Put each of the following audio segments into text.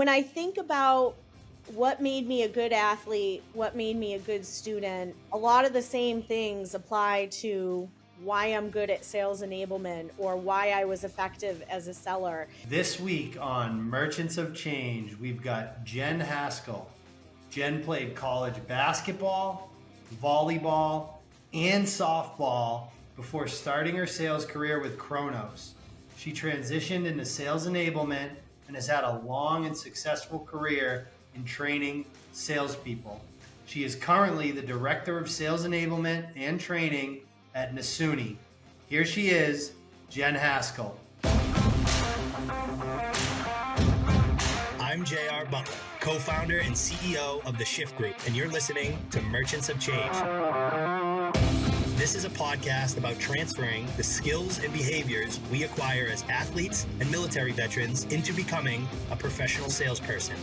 when I think about what made me a good athlete, what made me a good student, a lot of the same things apply to why I'm good at sales enablement or why I was effective as a seller. This week on Merchants of Change, we've got Jenn Haskell. Jenn played college basketball, volleyball, and softball before starting her sales career with Kronos. She transitioned into sales enablement and has had a long and successful career in training salespeople. She is currently the Director of Sales Enablement and Training at Nasuni. Here she is, Jenn Haskell. I'm JR Butler, co-founder and CEO of the Shift Group, and you're listening to Merchants of Change. This is a podcast about transferring the skills and behaviors we acquire as athletes and military veterans into becoming a professional salesperson.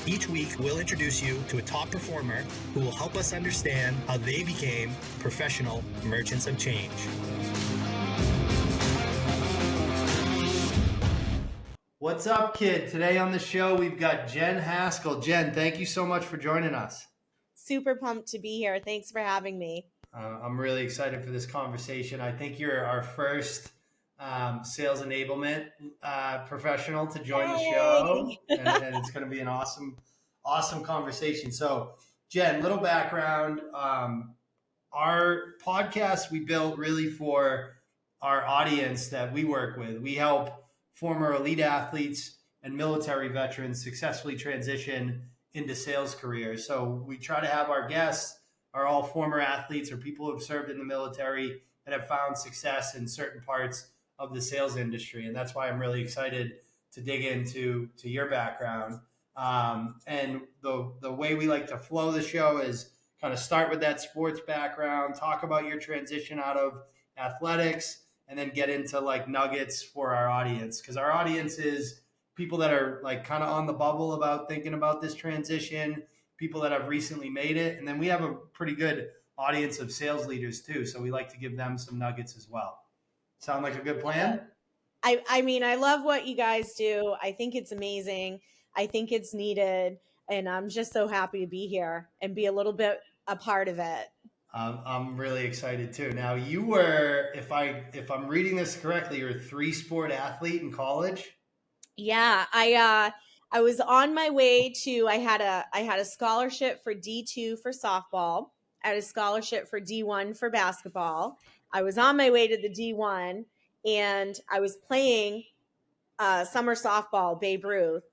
Each week, we'll introduce you to a top performer who will help us understand how they became professional merchants of change. What's up, kid? Today on the show, we've got Jenn Haskell. Jenn, thank you so much for joining us. Super pumped to be here. Thanks for having me. I'm really excited for this conversation. I think you're our first sales enablement professional to join the show, and it's going to be an awesome conversation. So, Jenn, little background. Our podcast we built really for our audience that we work with. We help former elite athletes and military veterans successfully transition into sales careers. So we try to have our guests are all former athletes or people who have served in the military that have found success in certain parts of the sales industry. And that's why I'm really excited to dig into your background. And the way we like to flow the show is kind of start with that sports background, talk about your transition out of athletics, and then get into like nuggets for our audience. Because our audience is people that are like kind of on the bubble about thinking about this transition, people that have recently made it. And then we have a pretty good audience of sales leaders too. So we like to give them some nuggets as well. Sound like a good plan? I mean, I love what you guys do. I think it's amazing. I think it's needed. And I'm just so happy to be here and be a little bit a part of it. I'm really excited too. Now you were, if I'm reading this correctly, you're a 3-sport athlete in college. Yeah, I was on my way to. I had a scholarship for D2 for softball. I had a scholarship for D1 for basketball. I was on my way to the D1, and I was playing summer softball, Babe Ruth.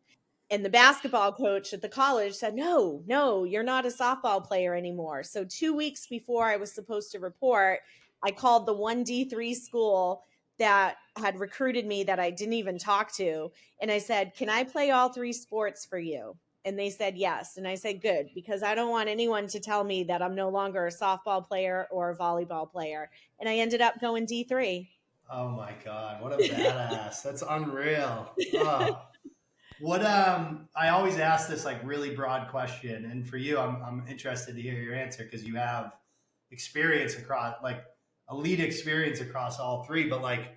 And the basketball coach at the college said, no, you're not a softball player anymore. So 2 weeks before I was supposed to report, I called the one D3 school that had recruited me that I didn't even talk to. And I said, can I play all 3 sports for you? And they said, yes. And I said, good, because I don't want anyone to tell me that I'm no longer a softball player or a volleyball player. And I ended up going D3. Oh my God. What a badass. That's unreal. Oh. What I always ask this like really broad question, and for you, I'm interested to hear your answer because you have experience across like elite experience across all 3. But like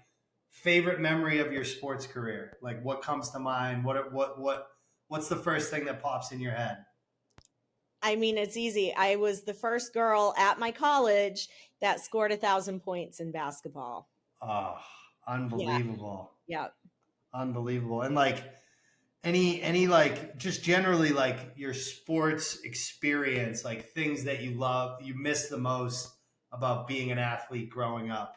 favorite memory of your sports career, like what comes to mind? What's the first thing that pops in your head? I mean, it's easy. I was the first girl at my college that scored 1,000 points in basketball. Oh, unbelievable! Yeah. Unbelievable, and like. Any like just generally like your sports experience, like things that you love, you miss the most about being an athlete growing up?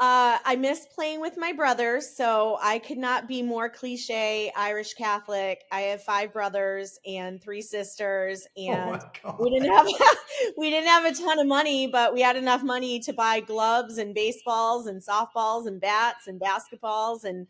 I missed playing with my brothers, so I could not be more cliche Irish Catholic. I have 5 brothers and 3 sisters, and we didn't have a ton of money, but we had enough money to buy gloves and baseballs and softballs and bats and basketballs. And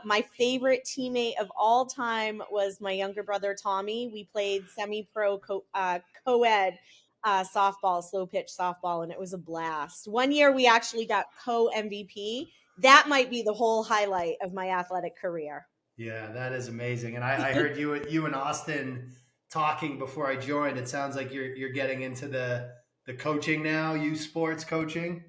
my favorite teammate of all time was my younger brother Tommy. We played semi-pro co-ed softball, slow pitch softball, and it was a blast. One year we actually got co-MVP. That might be the whole highlight of my athletic career. Yeah, that is amazing. And I heard you and Austin talking before I joined. It sounds like you're getting into the coaching now, youth sports coaching.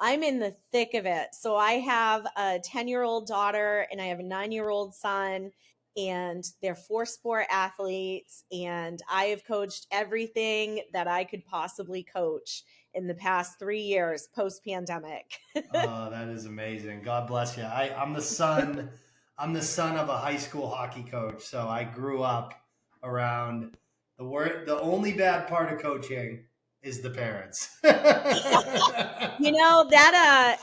I'm in the thick of it. So I have a 10-year-old daughter and I have a 9-year-old son. and they're 4-sport athletes. And I have coached everything that I could possibly coach in the past 3 years post-pandemic. Oh, that is amazing. God bless you. I'm the son. I'm the son of a high school hockey coach, so I grew up around the word. The only bad part of coaching is the parents. You know, that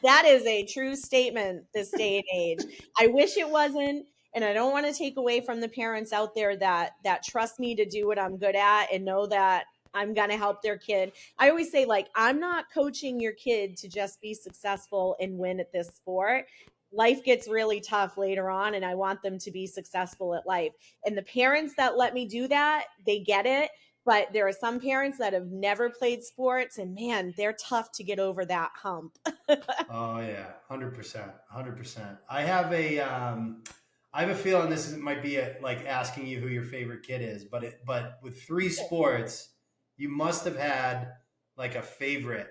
that is a true statement this day and age. I wish it wasn't, and I don't want to take away from the parents out there that trust me to do what I'm good at and know that I'm going to help their kid. I always say, like, I'm not coaching your kid to just be successful and win at this sport. Life gets really tough later on, and I want them to be successful at life. And the parents that let me do that, they get it. But there are some parents that have never played sports, and man, they're tough to get over that hump. Oh yeah, 100%, 100%. I have a feeling might be like asking you who your favorite kid is, but with 3 sports, you must have had like a favorite.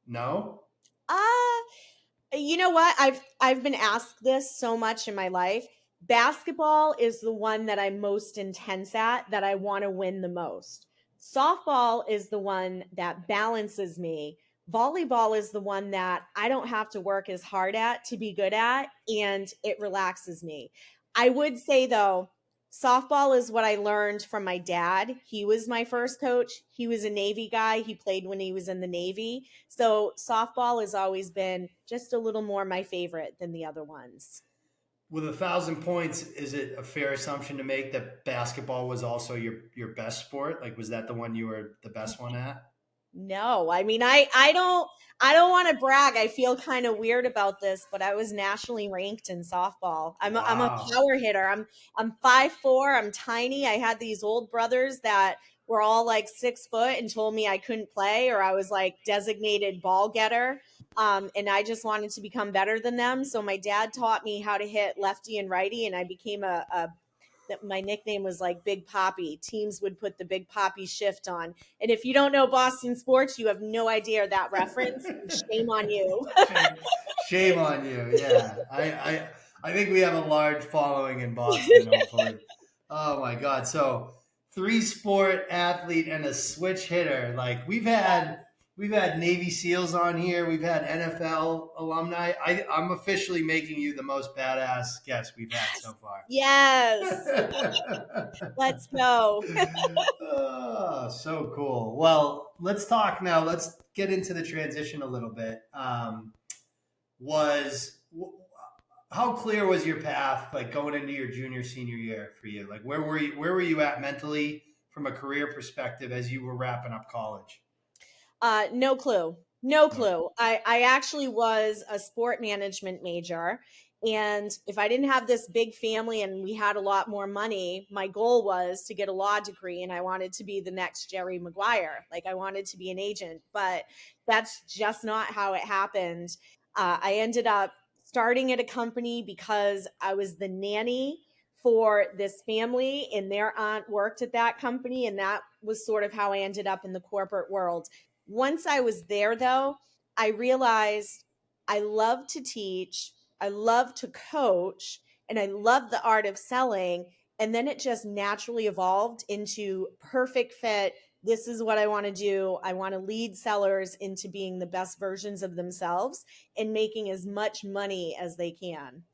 No? Uh, you know what? I've been asked this so much in my life. Basketball is the one that I'm most intense at, that I want to win the most. Softball is the one that balances me. Volleyball is the one that I don't have to work as hard at to be good at, and it relaxes me. I would say though, softball is what I learned from my dad. He was my first coach. He was a Navy guy. He played when he was in the Navy. So softball has always been just a little more my favorite than the other ones. With 1,000 points, is it a fair assumption to make that basketball was also your best sport? Like, was that the one you were the best one at? No, I mean, I don't want to brag. I feel kind of weird about this, but I was nationally ranked in softball. I'm a Wow. power hitter. I'm 5'4". I'm tiny. I had these old brothers that were all like 6 foot and told me I couldn't play, or I was like designated ball getter. And I just wanted to become better than them. So my dad taught me how to hit lefty and righty, and I became that my nickname was like Big Poppy. Teams would put the Big Poppy shift on. And if you don't know Boston sports, you have no idea that reference. Shame on you. Shame on you. Yeah. I think we have a large following in Boston, hopefully. Oh my God. So 3-sport athlete and a switch hitter. Like we've had Navy SEALs on here. We've had NFL alumni. I'm officially making you the most badass guest we've had so far. Yes. Let's go. Oh, so cool. Well, let's talk now. Let's get into the transition a little bit. How clear was your path, like going into your junior senior year for you? Like where were you at mentally from a career perspective as you were wrapping up college? No clue. No No. clue. I actually was a sport management major. And if I didn't have this big family and we had a lot more money, my goal was to get a law degree, and I wanted to be the next Jerry Maguire. Like I wanted to be an agent, but that's just not how it happened. I ended up starting at a company because I was the nanny for this family, and their aunt worked at that company. And that was sort of how I ended up in the corporate world. Once I was there, though, I realized I love to teach, I love to coach, and I love the art of selling. And then it just naturally evolved into perfect fit. This is what I want to do. I want to lead sellers into being the best versions of themselves and making as much money as they can.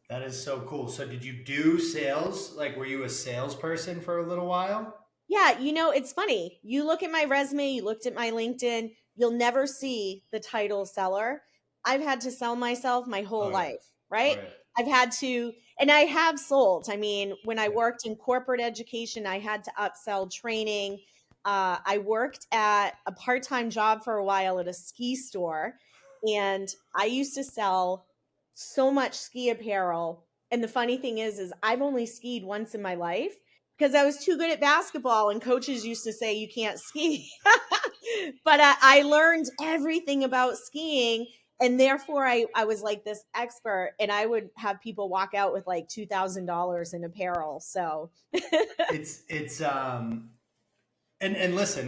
That is so cool. So did you do sales? Like were you a salesperson for a little while? Yeah, you know, it's funny. You look at my resume, you looked at my LinkedIn, you'll never see the title seller. I've had to sell myself my whole Oh yeah. life, Oh right? yeah. I've had to, and I have sold. I mean, when I Yeah. worked in corporate education, I had to upsell training. I worked at a part time job for a while at a ski store, and I used to sell so much ski apparel. And the funny thing is I've only skied once in my life because I was too good at basketball, and coaches used to say you can't ski. But I learned everything about skiing, and therefore I was like this expert, and I would have people walk out with like $2,000 in apparel. So It's and listen,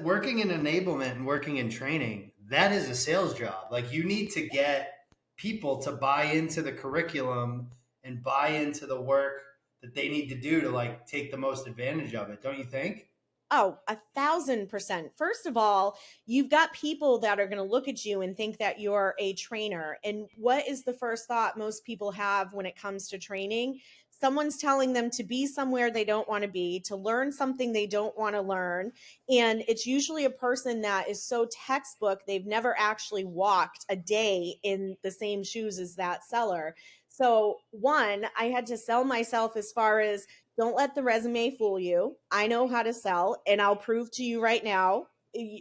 working in enablement and working in training, that is a sales job. Like you need to get people to buy into the curriculum and buy into the work that they need to do to like take the most advantage of it. Don't you think? Oh, 1,000%. First of all, you've got people that are going to look at you and think that you're a trainer. And what is the first thought most people have when it comes to training? Someone's telling them to be somewhere they don't want to be, to learn something they don't want to learn. And it's usually a person that is so textbook, they've never actually walked a day in the same shoes as that seller. So, one, I had to sell myself as far as, don't let the resume fool you. I know how to sell, and I'll prove to you right now.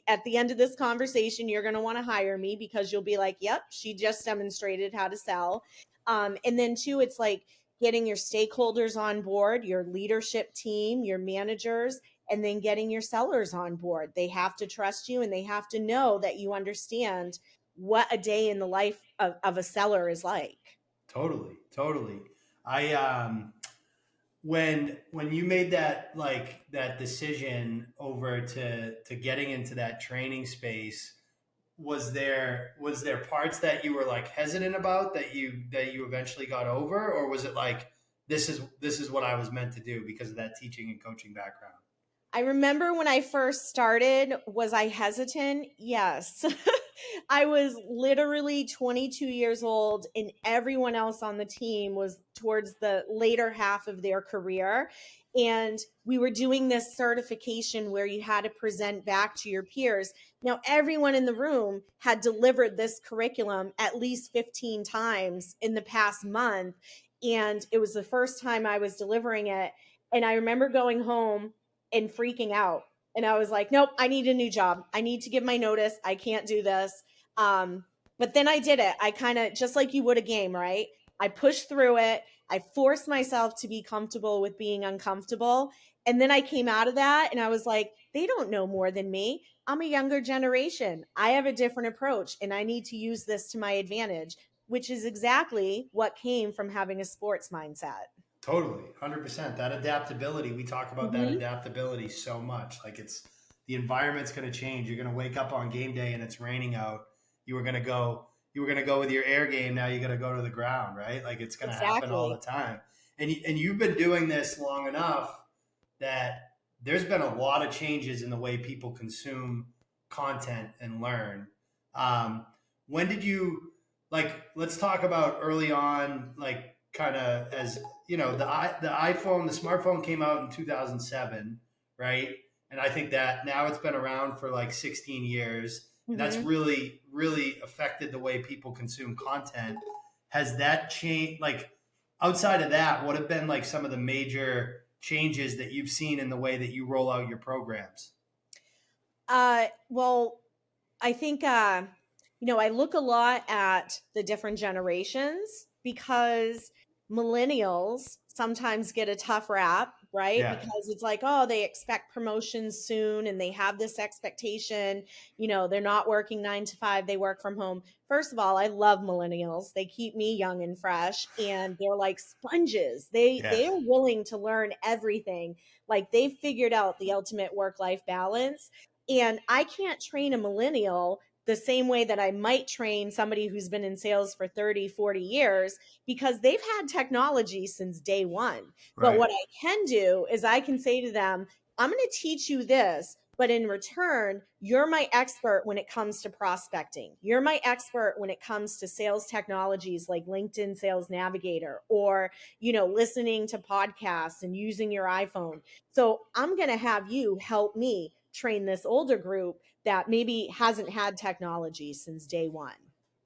At the end of this conversation, you're going to want to hire me because you'll be like, yep, she just demonstrated how to sell. And then, two, it's like getting your stakeholders on board, your leadership team, your managers, and then getting your sellers on board. They have to trust you and they have to know that you understand what a day in the life of a seller is like. Totally, totally. I when you made that decision over to getting into that training space, was there parts that you were like hesitant about that you eventually got over, or was it like this is what I was meant to do because of that teaching and coaching background? I remember when I first started, was I hesitant? Yes. I was literally 22 years old, and everyone else on the team was towards the later half of their career. And we were doing this certification where you had to present back to your peers. Now, everyone in the room had delivered this curriculum at least 15 times in the past month. And it was the first time I was delivering it. And I remember going home and freaking out. And I was like, nope, I need a new job. I need to give my notice. I can't do this. But then I did it. I kind of, just like you would a game, right? I pushed through it. I forced myself to be comfortable with being uncomfortable. And then I came out of that and I was like, they don't know more than me. I'm a younger generation. I have a different approach and I need to use this to my advantage, which is exactly what came from having a sports mindset. Totally, 100%. That adaptability, we talk about that adaptability so much. Like it's the environment's going to change. You're going to wake up on game day and it's raining out. You were going to go with your air game. Now you got to go to the ground, right? Like it's going to happen all the time. And you've been doing this long enough that there's been a lot of changes in the way people consume content and learn. When did you let's talk about early on, like kind of as you know, the iPhone, the smartphone came out in 2007, right? And I think that now it's been around for like 16 years. And that's really, really affected the way people consume content. Has that changed? Like outside of that, what have been like some of the major changes that you've seen in the way that you roll out your programs? Well, I think, I look a lot at the different generations because millennials sometimes get a tough rap, right? Yeah. Because it's like, oh, they expect promotions soon and they have this expectation, they're not working 9 to 5, they work from home. First of all, I love millennials. They keep me young and fresh and they're like sponges. They are willing to learn everything. Like they've figured out the ultimate work-life balance. And I can't train a millennial the same way that I might train somebody who's been in sales for 30, 40 years because they've had technology since day one. Right. But what I can do is I can say to them, I'm going to teach you this, but in return, you're my expert when it comes to prospecting. You're my expert when it comes to sales technologies like LinkedIn Sales Navigator or, listening to podcasts and using your iPhone. So I'm going to have you help me train this older group that maybe hasn't had technology since day one.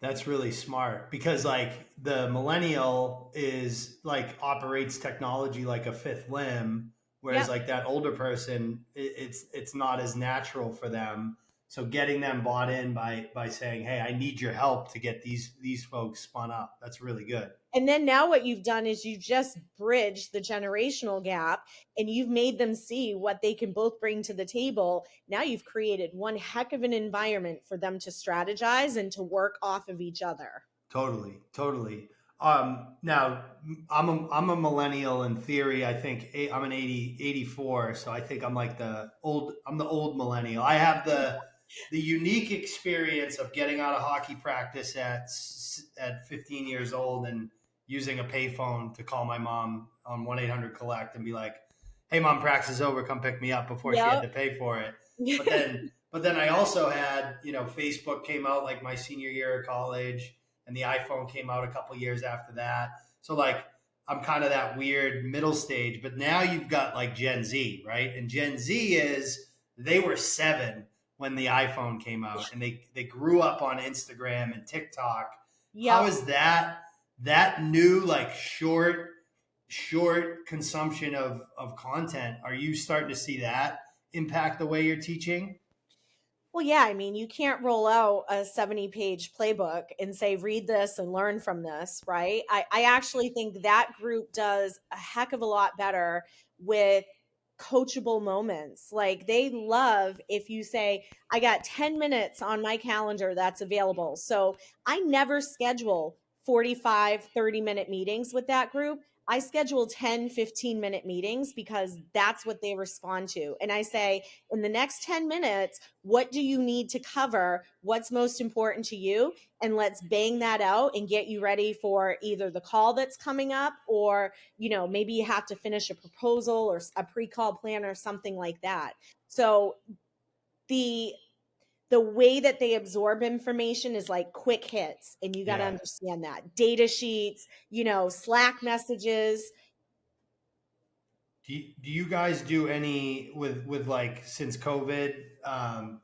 That's really smart because like the millennial is like operates technology like a fifth limb, whereas like that older person, it's not as natural for them. So getting them bought in by saying, hey, I need your help to get these folks spun up. That's really good. And then now what you've done is you've just bridged the generational gap and you've made them see what they can both bring to the table. Now you've created one heck of an environment for them to strategize and to work off of each other. Totally. Now I'm a millennial in theory. I think I'm an 84. So I think I'm like the old millennial. I have the unique experience of getting out of hockey practice at 15 years old and using a payphone to call my mom on 1-800-collect and be like, "Hey mom, practice is over, come pick me up," before she had Yep. to pay for it. But then I also had, Facebook came out like my senior year of college, and the iPhone came out a couple years after that. So like I'm kind of that weird middle stage. But now you've got like Gen Z, right? And Gen Z they were 7 when the iPhone came out, and they grew up on Instagram and TikTok. How Yep. is that new like short consumption of content? Are you starting to see that impact the way you're teaching? Well, yeah, I mean, you can't roll out a 70-page playbook and say, read this and learn from this, right? I actually think that group does a heck of a lot better with coachable moments. Like they love if you say, I got 10 minutes on my calendar that's available. So I never schedule 45, 30-minute meetings with that group. I schedule 10, 15-minute meetings because that's what they respond to. And I say, in the next 10 minutes, what do you need to cover? What's most important to you? And let's bang that out and get you ready for either the call that's coming up, or, maybe you have to finish a proposal or a pre-call plan or something like that. So the way that they absorb information is like quick hits, and you got to Yeah. understand that. Data sheets, Slack messages. Do you guys do any with like since COVID?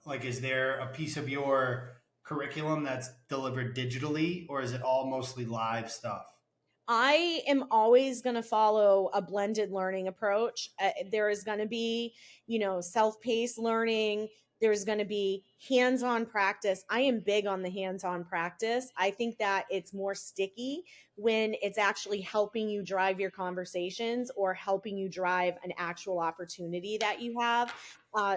Like, is there a piece of your curriculum that's delivered digitally, or is it all mostly live stuff? I am always going to follow a blended learning approach. There is going to be, self-paced learning. There's going to be hands-on practice. I am big on the hands-on practice. I think that it's more sticky when it's actually helping you drive your conversations or helping you drive an actual opportunity that you have.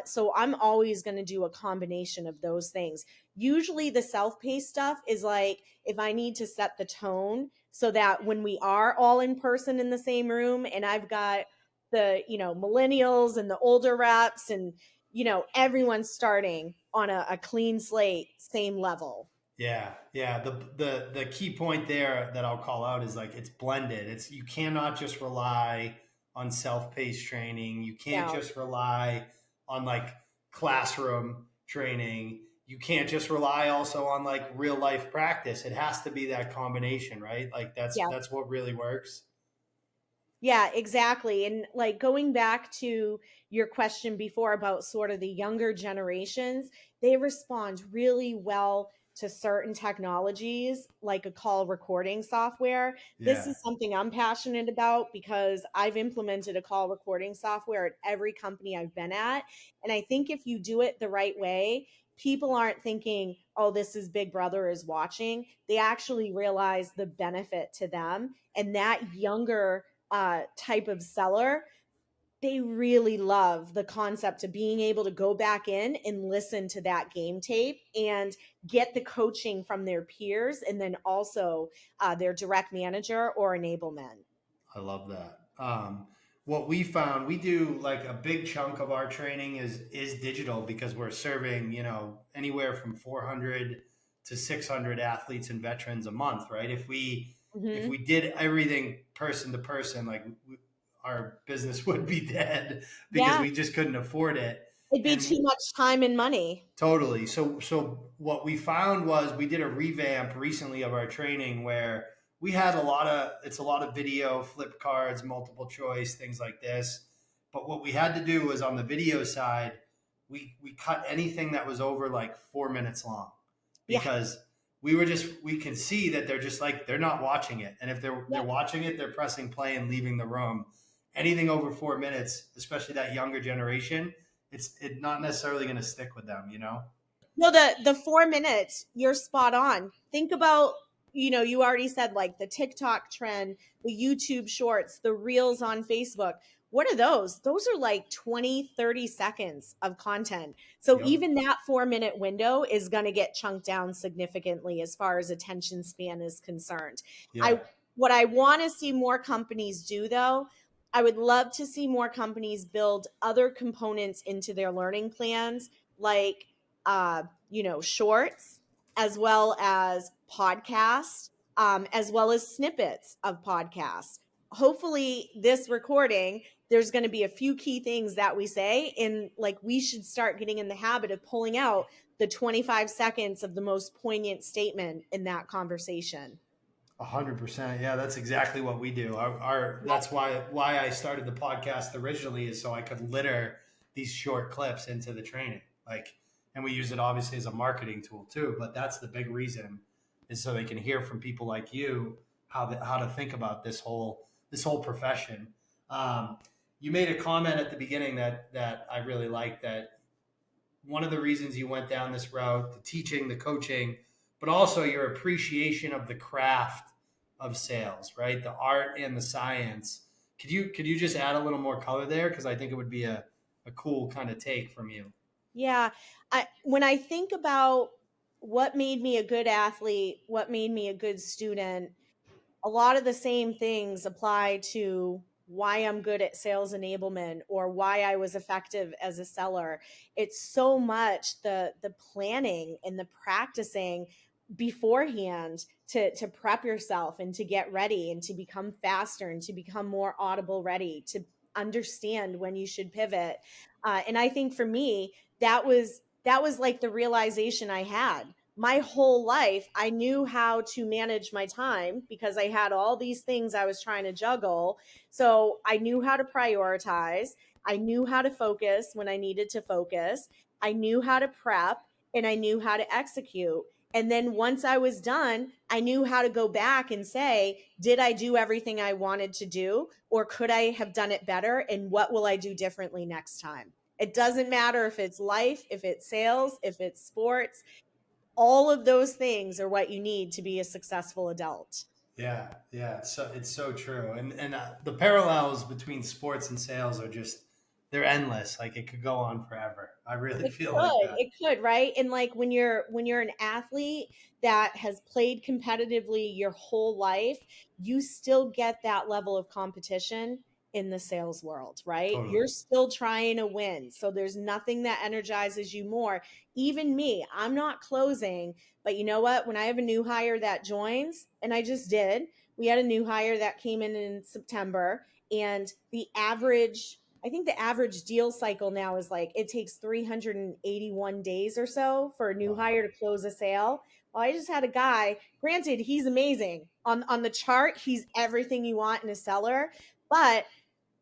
So I'm always going to do a combination of those things. Usually the self-paced stuff is like if I need to set the tone so that when we are all in person in the same room and I've got the, millennials and the older reps and, everyone's starting on a clean slate, same level. Yeah, yeah. The key point there that I'll call out is like it's blended. You cannot just rely on self-paced training. You can't Yeah. just rely on like classroom training. You can't just rely also on like real life practice. It has to be that combination, right? Like Yeah. that's what really works. Yeah, exactly. And like going back to your question before about sort of the younger generations, they respond really well to certain technologies like a call recording software. This Yeah. is something I'm passionate about because I've implemented a call recording software at every company I've been at. And I think if you do it the right way, people aren't thinking, oh, this is Big Brother is watching. They actually realize the benefit to them. And that younger type of seller, they really love the concept of being able to go back in and listen to that game tape and get the coaching from their peers and then also their direct manager or enablement. I love that. What we found, we do like a big chunk of our training is digital because we're serving, anywhere from 400 to 600 athletes and veterans a month, right? If Hmm. we did everything person to person, like our business would be dead because Yeah, we just couldn't afford it. it'd be And too much time and money. totally. So what we found was we did a revamp recently of our training where we had a lot of video, flip cards, multiple choice, things like this. But what we had to do was on the video side, we cut anything that was over like 4 minutes long Yeah. because we can see that they're just like they're not watching it. And if they're Yep. watching it, they're pressing play and leaving the room. Anything over 4 minutes, especially that younger generation, it's not necessarily going to stick with them, you know? No, the 4 minutes, you're spot on. Think about, you already said like the TikTok trend, the YouTube shorts, the reels on Facebook. What are those? Those are like 20, 30 seconds of content. So Yep. even that 4-minute window is going to get chunked down significantly as far as attention span is concerned. Yeah. I What I want to see more companies do though, I would love to see more companies build other components into their learning plans, like shorts as well as podcasts. as well as snippets of podcasts. Hopefully this recording, there's going to be a few key things that we say, and like we should start getting in the habit of pulling out the 25 seconds of the most poignant statement in that conversation. 100%. Yeah, that's exactly what we do. That's why I started the podcast originally, is so I could litter these short clips into the training. Like, and we use it obviously as a marketing tool too, but that's the big reason, is so they can hear from people like you how to think about this whole profession. You made a comment at the beginning that I really liked, that one of the reasons you went down this route, the teaching, the coaching, but also your appreciation of the craft of sales, right? The art and the science. Could you just add a little more color there? Because I think it would be a cool kind of take from you. Yeah. When I think about what made me a good athlete, what made me a good student, a lot of the same things apply to why I'm good at sales enablement or why I was effective as a seller. It's so much the planning and the practicing beforehand to prep yourself and to get ready and to become faster and to become more audible ready, to understand when you should pivot. And I think for me, that was like the realization I had. My whole life, I knew how to manage my time because I had all these things I was trying to juggle. So I knew how to prioritize. I knew how to focus when I needed to focus. I knew how to prep, and I knew how to execute. And then once I was done, I knew how to go back and say, did I do everything I wanted to do? Or could I have done it better? And what will I do differently next time? It doesn't matter if it's life, if it's sales, if it's sports. All of those things are what you need to be a successful adult. Yeah, it's so true, and the parallels between sports and sales are just, they're endless. Like, it could go on forever. I really feel like that. It could, right? And like when you're an athlete that has played competitively your whole life, you still get that level of competition in the sales world, right? Totally. You're still trying to win. So there's nothing that energizes you more. Even me, I'm not closing, but you know what? When I have a new hire that joins, and I just did, we had a new hire that came in September, and I think the average deal cycle now is like, it takes 381 days or so for a new hire to close a sale. Well, I just had a guy, granted, he's amazing. On the chart, he's everything you want in a seller, but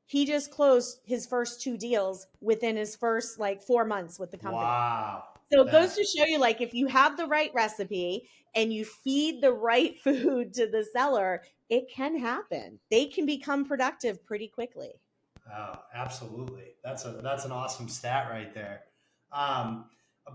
he just closed his first 2 deals within his first like 4 months with the company. Wow. So it goes to show you, like, if you have the right recipe and you feed the right food to the seller, it can happen. They can become productive pretty quickly. Oh, absolutely. That's an awesome stat right there. A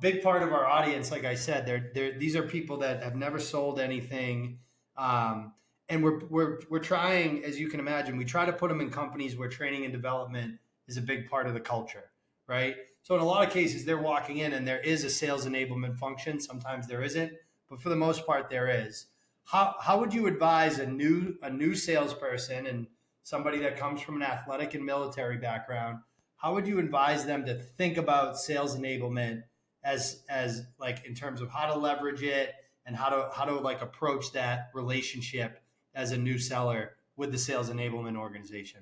big part of our audience, like I said, these are people that have never sold anything, and we're trying, as you can imagine, we try to put them in companies where training and development is a big part of the culture, right? So in a lot of cases, they're walking in and there is a sales enablement function. Sometimes there isn't, but for the most part, there is. How would you advise a new salesperson and somebody that comes from an athletic and military background, how would you advise them to think about sales enablement as like, in terms of how to leverage it and how to like approach that relationship as a new seller with the sales enablement organization?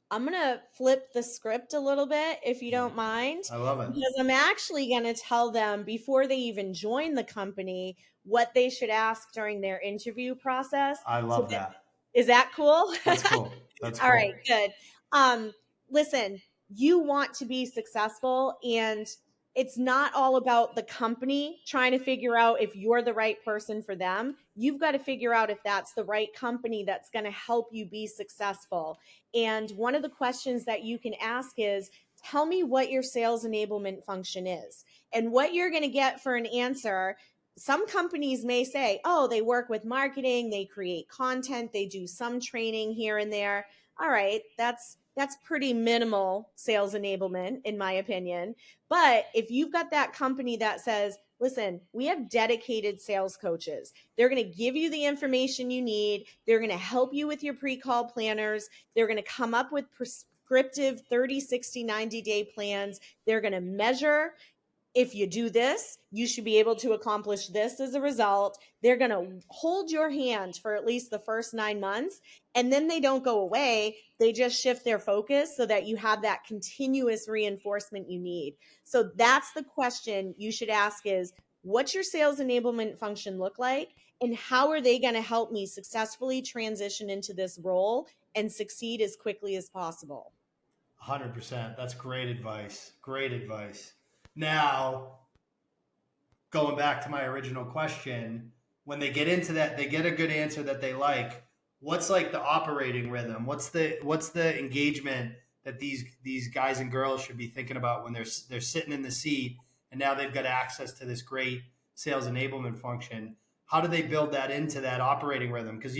I'm going to flip the script a little bit, if you don't mind. I love it. Because I'm actually going to tell them before they even join the company what they should ask during their interview process. I love that. Is that cool? That's cool. That's cool. All right, good. Listen, you want to be successful, and it's not all about the company trying to figure out if you're the right person for them. You've got to figure out if that's the right company that's going to help you be successful. And one of the questions that you can ask is, tell me what your sales enablement function is. And what you're going to get for an answer, some companies may say, oh, they work with marketing, they create content, they do some training here and there. All right, that's pretty minimal sales enablement, in my opinion. But if you've got that company that says, listen, we have dedicated sales coaches, they're going to give you the information you need, they're going to help you with your pre-call planners, they're going to come up with prescriptive 30, 60, 90-day plans, they're going to measure if you do this, you should be able to accomplish this as a result. They're going to hold your hand for at least the first 9 months, and then they don't go away. They just shift their focus so that you have that continuous reinforcement you need. So that's the question you should ask is, what's your sales enablement function look like? And how are they going to help me successfully transition into this role and succeed as quickly as possible? 100%. That's great advice. Great advice. Now, going back to my original question, when they get into that, they get a good answer that they like. What's like the operating rhythm? What's the engagement that these guys and girls should be thinking about when they're sitting in the seat and now they've got access to this great sales enablement function? How do they build that into that operating rhythm? Because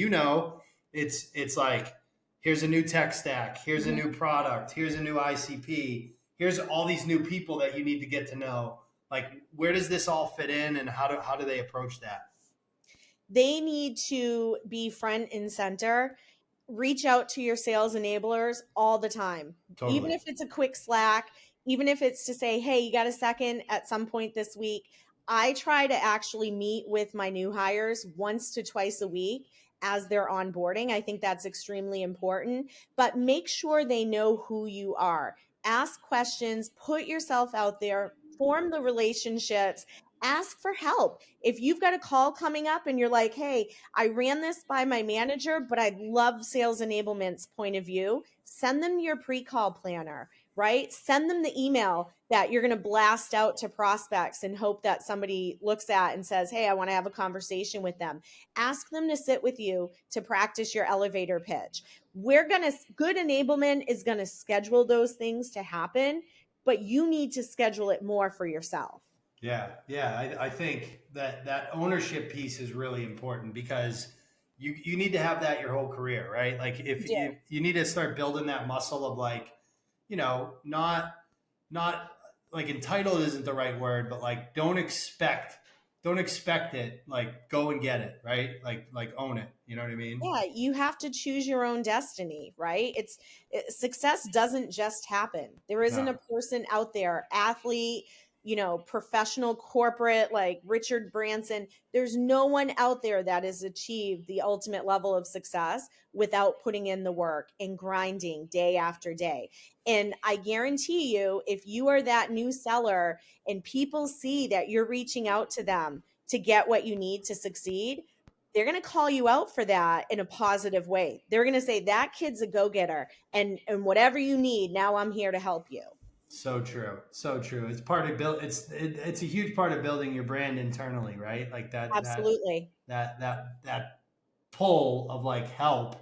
it's like, here's a new tech stack, here's a new product, here's a new ICP, here's all these new people that you need to get to know. Like, where does this all fit in, and how do they approach that? They need to be front and center. Reach out to your sales enablers all the time. Totally. Even if it's a quick Slack, even if it's to say, hey, you got a second at some point this week. I try to actually meet with my new hires once to twice a week as they're onboarding. I think that's extremely important, but make sure they know who you are. Ask questions, put yourself out there, form the relationships, ask for help. If you've got a call coming up and you're like, hey, I ran this by my manager, but I love sales enablement's point of view, send them your pre-call planner, right? Send them the email that you're going to blast out to prospects and hope that somebody looks at and says, hey, I want to have a conversation with them. Ask them to sit with you to practice your elevator pitch. Good enablement is going to schedule those things to happen, but you need to schedule it more for yourself. Yeah. I think that ownership piece is really important because you need to have that your whole career, right? Like if you need to start building that muscle of like, not like entitled isn't the right word, but like don't expect it, like go and get it, right? Like own it. You know what I mean? Yeah, you have to choose your own destiny, right? Success doesn't just happen. There isn't a person out there, athlete, professional, corporate, like Richard Branson. There's no one out there that has achieved the ultimate level of success without putting in the work and grinding day after day. And I guarantee you, if you are that new seller and people see that you're reaching out to them to get what you need to succeed, they're going to call you out for that in a positive way. They're going to say, that kid's a go-getter, and whatever you need, now I'm here to help you. So true. It's part of it's a huge part of building your brand internally, right? Like that. Absolutely. That pull of like help.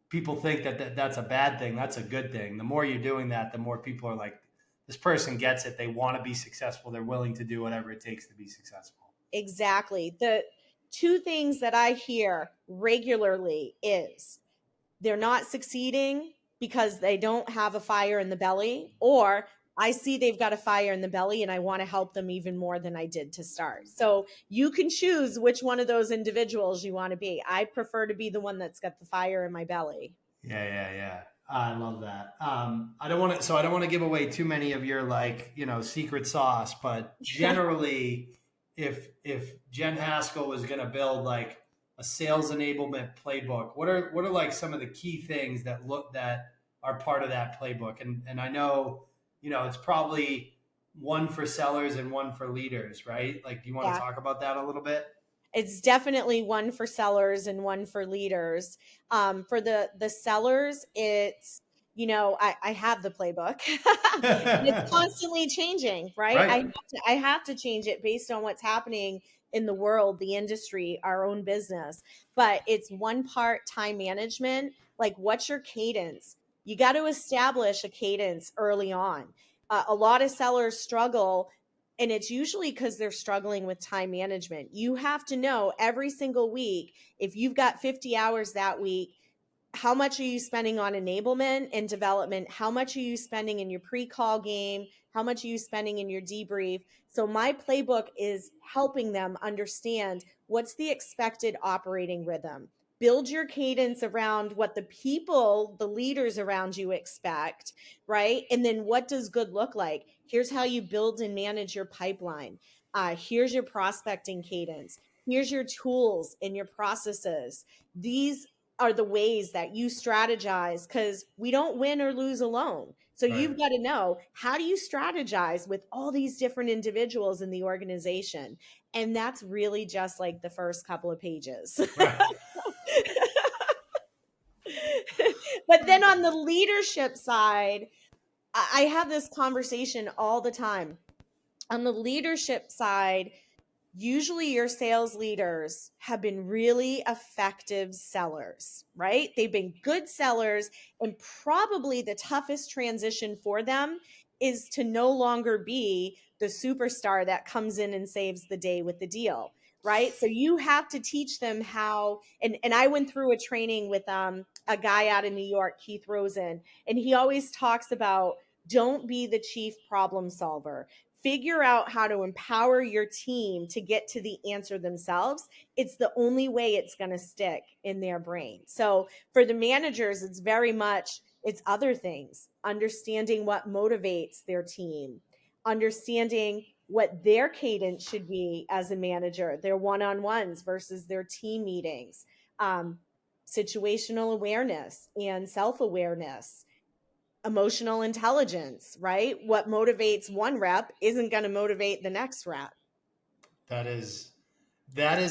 People think that's a bad thing. That's a good thing. The more you're doing that, the more people are like, this person gets it. They want to be successful. They're willing to do whatever it takes to be successful. Exactly. The two things that I hear regularly is they're not succeeding because they don't have a fire in the belly, or I see they've got a fire in the belly and I want to help them even more than I did to start. So you can choose which one of those individuals you want to be. I prefer to be the one that's got the fire in my belly. Yeah. I love that. I don't want to give away too many of your secret sauce, but generally if Jenn Haskell was going to build like a sales enablement playbook, what are like some of the key things that are part of that playbook? And I know, it's probably one for sellers and one for leaders, right? Like, do you want to talk about that a little bit? It's definitely one for sellers and one for leaders. For the sellers, it's, I have the playbook. It's constantly changing, right? I have to change it based on what's happening in the world, the industry, our own business. But it's one part time management. Like, what's your cadence? You got to establish a cadence early on. A lot of sellers struggle, and it's usually because they're struggling with time management. You have to know every single week, if you've got 50 hours that week, how much are you spending on enablement and development? How much are you spending in your pre-call game? How much are you spending in your debrief? So my playbook is helping them understand what's the expected operating rhythm. build your cadence around what the people, the leaders around you expect, right? And then what does good look like? Here's how you build and manage your pipeline. Here's your prospecting cadence. Here's your tools and your processes. These are the ways that you strategize, because we don't win or lose alone. So Right. you've got to know, how do you strategize with all these different individuals in the organization? And that's really just like the first couple of pages. Right. But then on the leadership side, I have this conversation all the time. On the leadership side, usually your sales leaders have been really effective sellers, right? They've been good sellers, and probably the toughest transition for them is to no longer be the superstar that comes in and saves the day with the deal, right? So you have to teach them how, and I went through a training with a guy out in New York, Keith Rosen, and he always talks about, don't be the chief problem solver. Figure out how to empower your team to get to the answer themselves. It's the only way it's going to stick in their brain. So for the managers, it's very much, it's other things, understanding what motivates their team, understanding what their cadence should be as a manager, their one-on-ones versus their team meetings, situational awareness and self-awareness, emotional intelligence, right? What motivates one rep isn't going to motivate the next rep. That is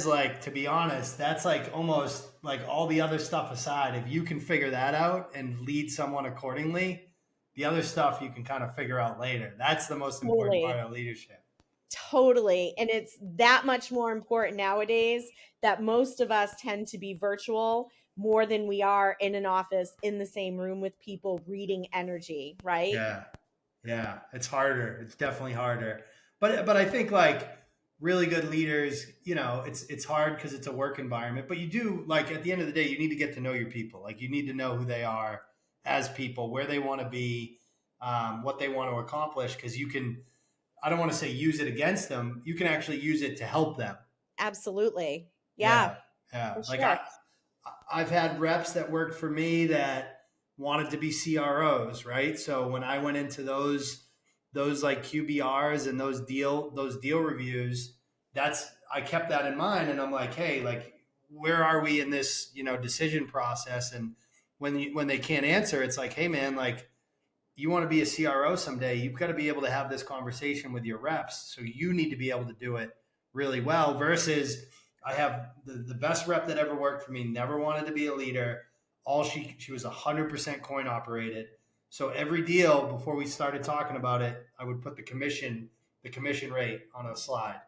like, to be honest, that's like almost like all the other stuff aside. If you can figure that out and lead someone accordingly, the other stuff you can kind of figure out later. That's the most important part of leadership. Totally. And it's that much more important nowadays that most of us tend to be virtual more than we are in an office in the same room with people reading energy, right? Yeah. It's harder. It's definitely harder. But I think like really good leaders, you know, it's hard because it's a work environment, but you do, like, at the end of the day, you need to get to know your people. Like, you need to know who they are as people, where they want to be, what they want to accomplish. Because you can, I don't want to say use it against them. You can actually use it to help them. Absolutely. Yeah. Like sure. I've had reps that worked for me that wanted to be CROs, right? So when I went into those like QBRs and those deal reviews, I kept that in mind, and I'm like, hey, like, where are we in this, you know, decision process? And when they can't answer, it's like, hey man, like, you want to be a CRO someday, you've got to be able to have this conversation with your reps. So you need to be able to do it really well, versus I have the best rep that ever worked for me, never wanted to be a leader. She was 100% coin operated. So every deal, before we started talking about it, I would put the commission rate on a slide.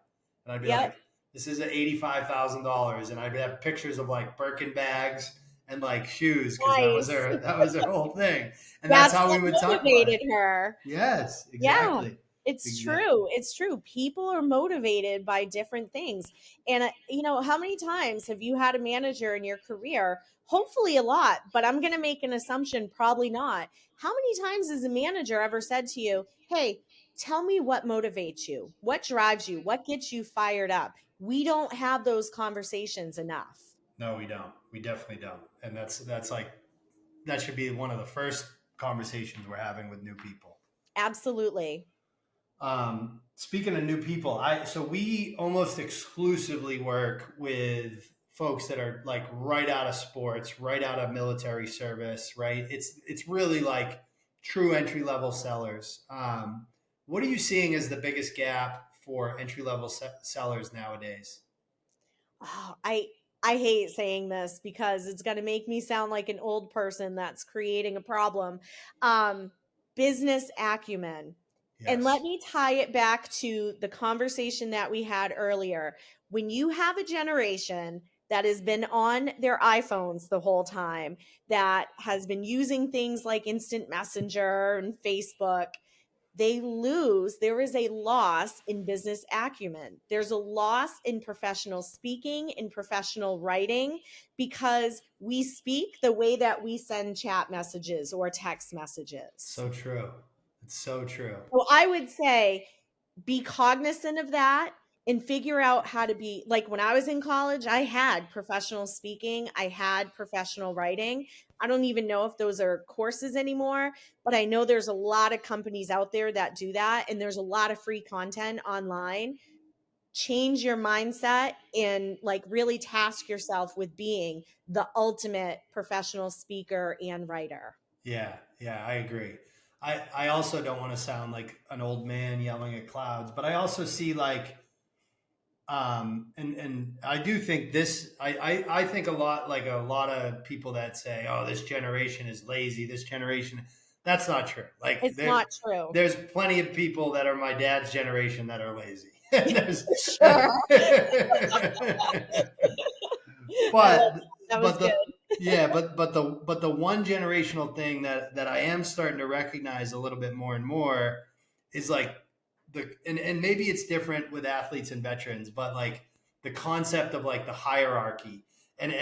And I'd be like, this is at $85,000. And I'd have pictures of like Birkin bags and like shoes, because that was her whole thing. And that's how we would talk about it. Her. Yes, exactly. Yeah. It's true. It's true. People are motivated by different things. And, you know, how many times have you had a manager in your career? Hopefully a lot, but I'm going to make an assumption, probably not. How many times has a manager ever said to you, hey, tell me what motivates you? What drives you? What gets you fired up? We don't have those conversations enough. No, we don't. We definitely don't. And that's like, that should be one of the first conversations we're having with new people. Absolutely. Speaking of new people, so we almost exclusively work with folks that are like right out of sports, right out of military service, right? It's really like true entry-level sellers. What are you seeing as the biggest gap for entry-level sellers nowadays? Oh, I hate saying this because it's going to make me sound like an old person that's creating a problem. Business acumen. Yes. And let me tie it back to the conversation that we had earlier. When you have a generation that has been on their iPhones the whole time, that has been using things like instant messenger and Facebook, there is a loss in business acumen. There's a loss in professional speaking, in professional writing, because we speak the way that we send chat messages or text messages. So true. It's so true. So I would say be cognizant of that and figure out how to be like when I was in college, I had professional speaking, I had professional writing. I don't even know if those are courses anymore, but I know there's a lot of companies out there that do that. And there's a lot of free content online. Change your mindset and like really task yourself with being the ultimate professional speaker and writer. Yeah, yeah, I agree. I also don't want to sound like an old man yelling at clouds, but I also see like and I do think this I think a lot like a lot of people that say, oh, this generation is lazy, this generation, that's not true. Like It's not true. there's plenty of people that are my dad's generation that are lazy. there's Sure. but That was but good. but the one generational thing that I am starting to recognize a little bit more and more is like and maybe it's different with athletes and veterans, but like the concept of like the hierarchy. And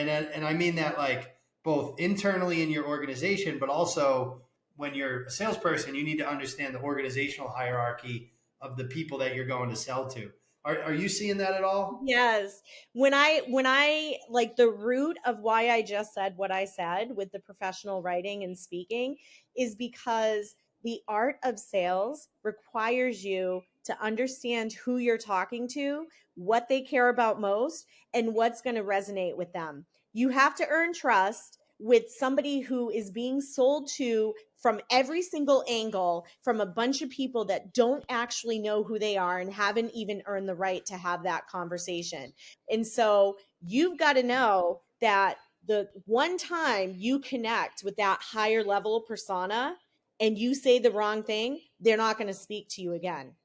I mean that like both internally in your organization, but also when you're a salesperson, you need to understand the organizational hierarchy of the people that you're going to sell to. Are you seeing that at all? Yes. When I like the root of why I just said what I said with the professional writing and speaking is because the art of sales requires you to understand who you're talking to, what they care about most, and what's going to resonate with them. You have to earn trust with somebody who is being sold to from every single angle from a bunch of people that don't actually know who they are and haven't even earned the right to have that conversation. And so you've got to know that the one time you connect with that higher level persona and you say the wrong thing, they're not going to speak to you again.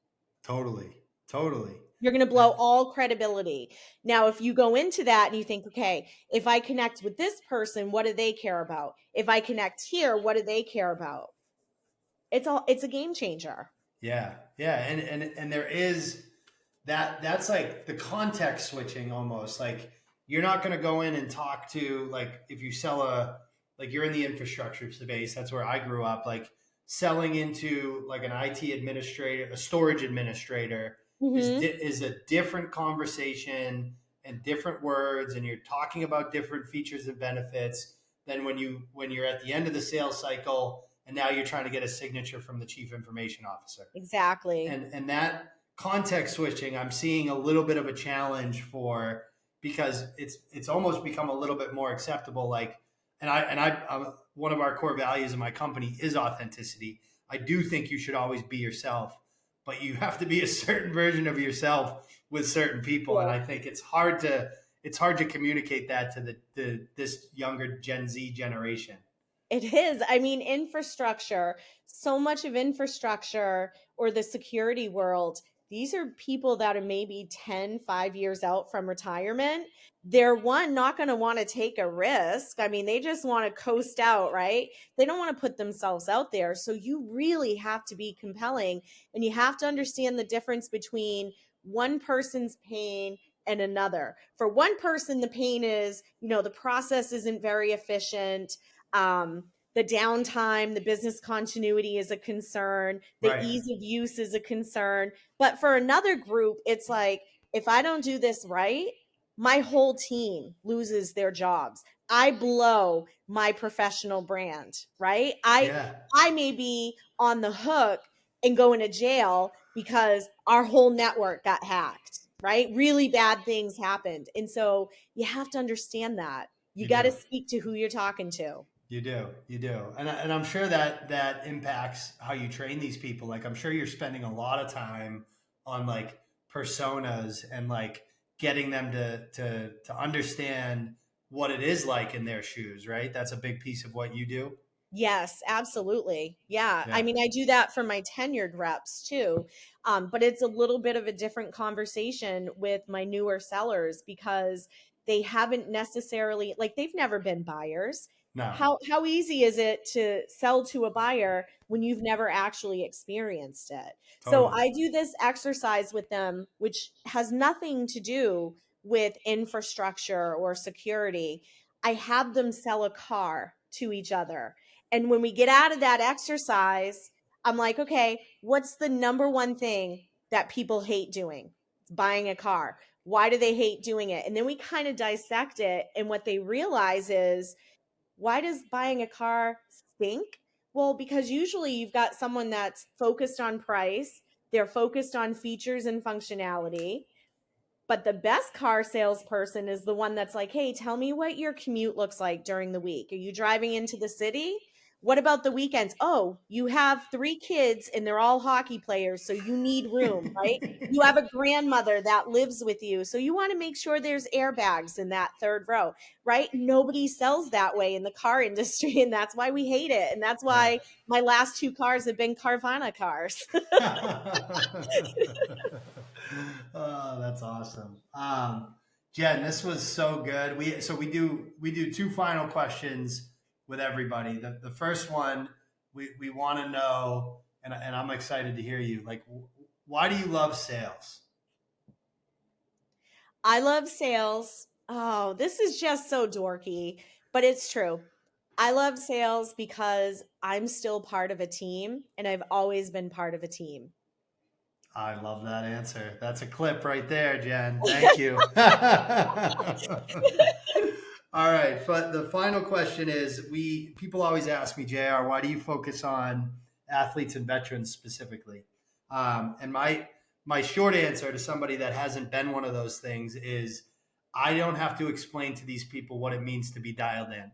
Totally. Totally. You're going to blow all credibility. Now, if you go into that and you think, okay, if I connect with this person, what do they care about? If I connect here, what do they care about? It's a game changer. Yeah. Yeah. And there is that's like the context switching almost. Like you're not going to go in and talk to like if you sell like you're in the infrastructure space, that's where I grew up, like selling into like an IT administrator, a storage administrator is a different conversation and different words, and you're talking about different features and benefits than when you're at the end of the sales cycle and now you're trying to get a signature from the chief information officer. Exactly. And that context switching I'm seeing a little bit of a challenge for, because it's almost become a little bit more acceptable. Like I'm, one of our core values in my company is authenticity. I do think you should always be yourself, but you have to be a certain version of yourself with certain people. And I think it's hard to communicate that to this younger Gen Z generation. It is. I mean, infrastructure, so much of infrastructure or the security world, these are people that are maybe 5 years out from retirement. They're not going to want to take a risk. I mean, they just want to coast out, right? They don't want to put themselves out there. So you really have to be compelling, and you have to understand the difference between one person's pain and another. For one person, the pain is, the process isn't very efficient. The downtime, the business continuity is a concern. The Right. ease of use is a concern. But for another group, it's like, if I don't do this right, my whole team loses their jobs. I blow my professional brand, right? I may be on the hook and go into jail because our whole network got hacked, right? Really bad things happened. And so you have to understand that. You got to speak to who you're talking to. You do. And I'm sure that impacts how you train these people. Like, I'm sure you're spending a lot of time on like personas and like getting them to understand what it is like in their shoes, right? That's a big piece of what you do. Yes, absolutely. Yeah. I mean, I do that for my tenured reps too. But it's a little bit of a different conversation with my newer sellers because they haven't necessarily, like, they've never been buyers. No. How easy is it to sell to a buyer when you've never actually experienced it? So I do this exercise with them, which has nothing to do with infrastructure or security. I have them sell a car to each other. And when we get out of that exercise, I'm like, okay, what's the number one thing that people hate doing? buying a car. Why do they hate doing it? And then we kind of dissect it. And what they realize is, why does buying a car stink? Well, because usually you've got someone that's focused on price, they're focused on features and functionality. But the best car salesperson is the one that's like, hey, tell me what your commute looks like during the week. Are you driving into the city? What about the weekends? Oh, you have 3 kids and they're all hockey players, so you need room, right? You have a grandmother that lives with you, so you want to make sure there's airbags in that 3rd row, right? Nobody sells that way in the car industry, and that's why we hate it. And that's why my last 2 cars have been Carvana cars. Oh, that's awesome. Jenn, this was so good. We do 2 final questions with everybody. The first one, we want to know, and I'm excited to hear you, like, why do you love sales? I love sales. Oh, this is just so dorky, but it's true. I love sales because I'm still part of a team, and I've always been part of a team. I love that answer. That's a clip right there, Jenn. Thank you. All right. But the final question is, people always ask me, JR, why do you focus on athletes and veterans specifically? And my short answer to somebody that hasn't been one of those things is, I don't have to explain to these people what it means to be dialed in.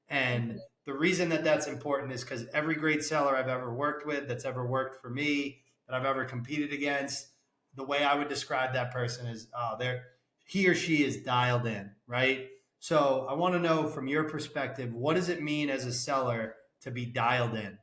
And the reason that that's important is because every great seller I've ever worked with, that's ever worked for me, that I've ever competed against, the way I would describe that person is, he or she is dialed in, right? So I want to know from your perspective, what does it mean as a seller to be dialed in?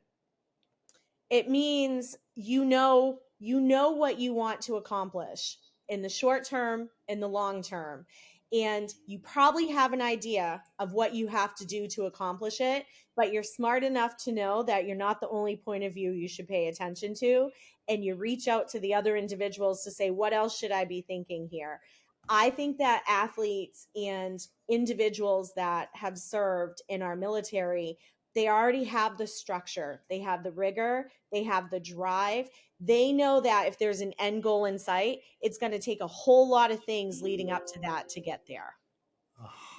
It means you know what you want to accomplish in the short term, in the long term. And you probably have an idea of what you have to do to accomplish it, but you're smart enough to know that you're not the only point of view you should pay attention to. And you reach out to the other individuals to say, what else should I be thinking here? I think that athletes and individuals that have served in our military, they already have the structure, they have the rigor, they have the drive. They know that if there's an end goal in sight, it's going to take a whole lot of things leading up to that to get there.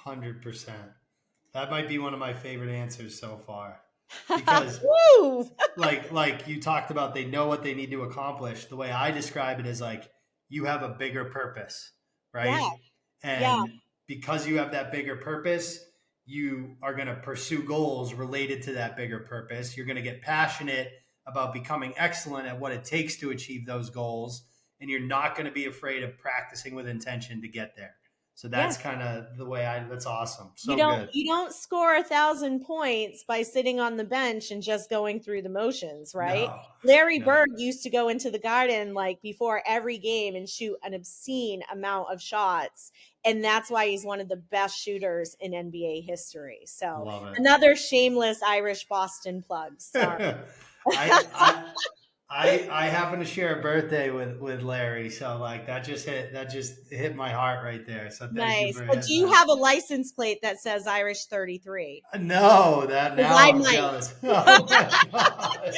100%. That might be one of my favorite answers so far. Because like you talked about, they know what they need to accomplish. The way I describe it is like, you have a bigger purpose, right? Yeah. And because you have that bigger purpose, you are going to pursue goals related to that bigger purpose. You're going to get passionate about becoming excellent at what it takes to achieve those goals. And you're not going to be afraid of practicing with intention to get there. So that's kind of the way that's awesome. So you don't score 1,000 points by sitting on the bench and just going through the motions, right? No, Larry Bird used to go into the Garden like before every game and shoot an obscene amount of shots. And that's why he's one of the best shooters in NBA history. So another shameless Irish Boston plug. Sorry. I happen to share a birthday with Larry, so like that just hit my heart right there. So thank you for But do you have a license plate that says Irish 33? No, that now I'm jealous. Oh my God.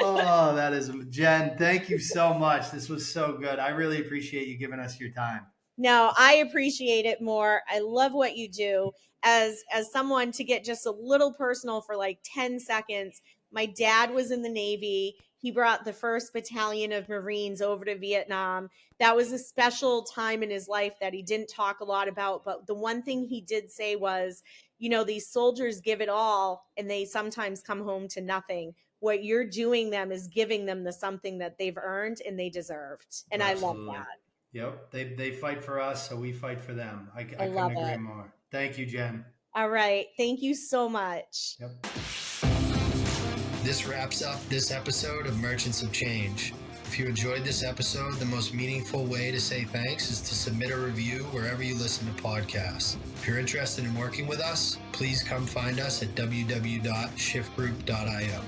Oh, that is Jenn. Thank you so much. This was so good. I really appreciate you giving us your time. No, I appreciate it more. I love what you do. As someone, to get just a little personal for like 10 seconds, my dad was in the Navy. He brought the 1st Battalion of Marines over to Vietnam. That was a special time in his life that he didn't talk a lot about. But the one thing he did say was, these soldiers give it all and they sometimes come home to nothing. What you're doing them is giving them the something that they've earned and they deserved. And Absolutely. I love that. Yep. They fight for us, so we fight for them. I couldn't agree more. Thank you, Jenn. All right. Thank you so much. Yep. This wraps up this episode of Merchants of Change. If you enjoyed this episode, the most meaningful way to say thanks is to submit a review wherever you listen to podcasts. If you're interested in working with us, please come find us at www.shiftgroup.io.